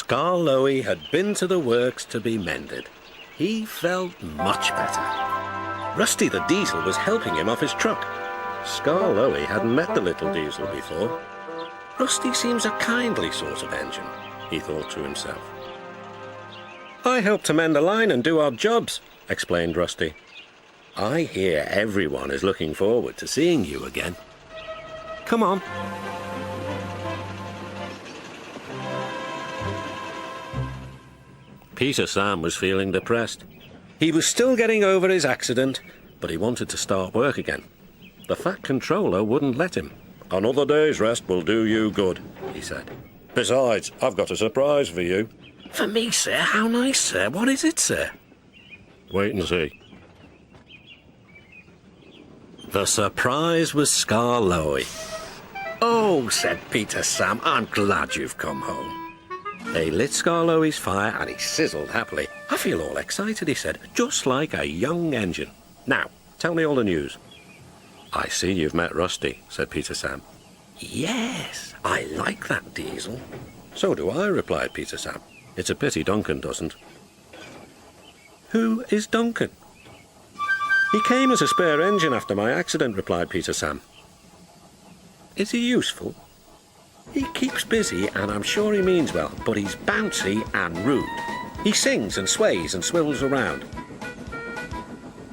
Skarloey had been to the works to be mended. He felt much better. Rusty the Diesel was helping him off his truck. Skarloey hadn't met the little diesel before. Rusty seems a kindly sort of engine, he thought to himself. I help to mend a line and do odd jobs, explained Rusty. I hear everyone is looking forward to seeing you again. Come on. Peter Sam was feeling depressed. He was still getting over his accident, but he wanted to start work again. The Fat Controller wouldn't let him. Another day's rest will do you good, he said. Besides, I've got a surprise for you. For me, sir? How nice, sir. What is it, sir? Wait and see. The surprise was Skarloey. Oh, said Peter Sam, I'm glad you've come home. They lit Skarloey's fire and he sizzled happily. I feel all excited, he said, just like a young engine. Now, tell me all the news. I see you've met Rusty, said Peter Sam. Yes, I like that diesel. So do I, replied Peter Sam. It's a pity Duncan doesn't. Who is Duncan? He came as a spare engine after my accident, replied Peter Sam. Is he useful? He keeps busy and I'm sure he means well, but he's bouncy and rude. He sings and sways and swivels around.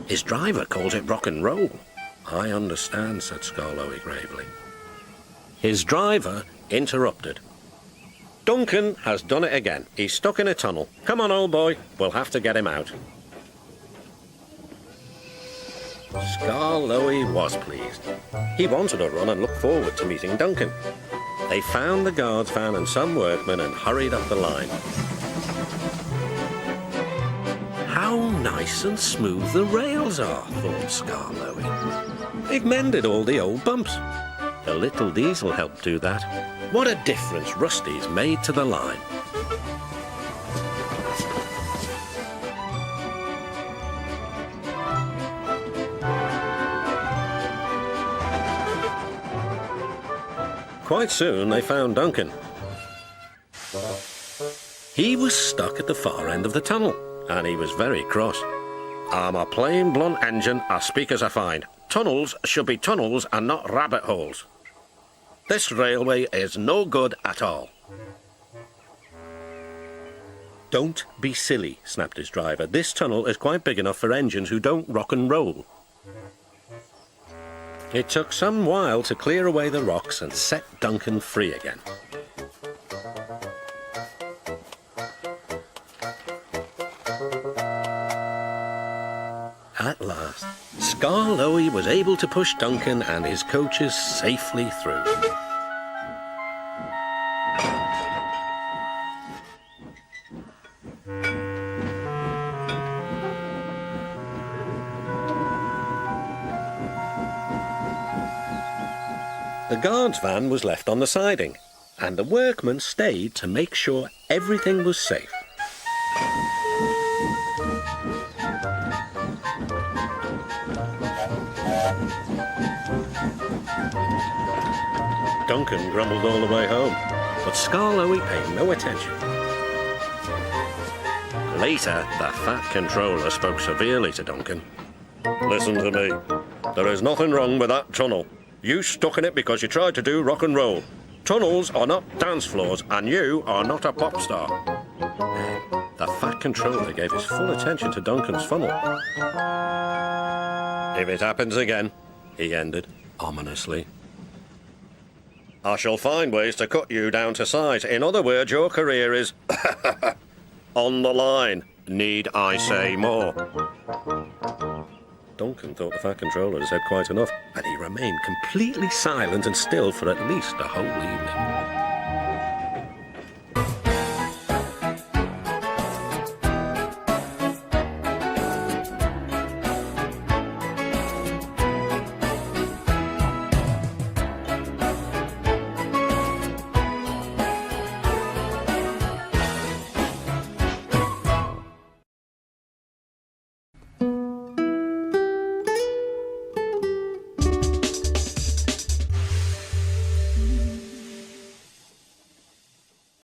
His driver calls it rock and roll. I understand, said Skarloey gravely. His driver interrupted. Duncan has done it again. He's stuck in a tunnel. Come on, old boy. We'll have to get him out. Skarloey was pleased. He wanted to run and looked forward to meeting Duncan. They found the guard's van and some workmen and hurried up the line. How nice and smooth the rails are, thought Skarloey. They've mended all the old bumps. The little diesel helped do that. What a difference Rusty's made to the line. Quite soon they found Duncan. He was stuck at the far end of the tunnel, and he was very cross. I'm a plain blunt engine, I speak as I find. Tunnels should be tunnels and not rabbit holes. This railway is no good at all. Don't be silly, snapped his driver. This tunnel is quite big enough for engines who don't rock and roll. It took some while to clear away the rocks and set Duncan free again. At last, Skarloey was able to push Duncan and his coaches safely through. The guard's van was left on the siding, and the workmen stayed to make sure everything was safe. Duncan grumbled all the way home, but Skarloey paid no attention. Later, the Fat Controller spoke severely to Duncan. Listen to me. There is nothing wrong with that tunnel. You stuck in it because you tried to do rock and roll. Tunnels are not dance floors, and you are not a pop star. The Fat Controller gave his full attention to Duncan's funnel. If it happens again, he ended ominously, I shall find ways to cut you down to size. In other words, your career is on the line. Need I say more? Duncan thought the Fat Controller had said quite enough, and he remained completely silent and still for at least a whole evening.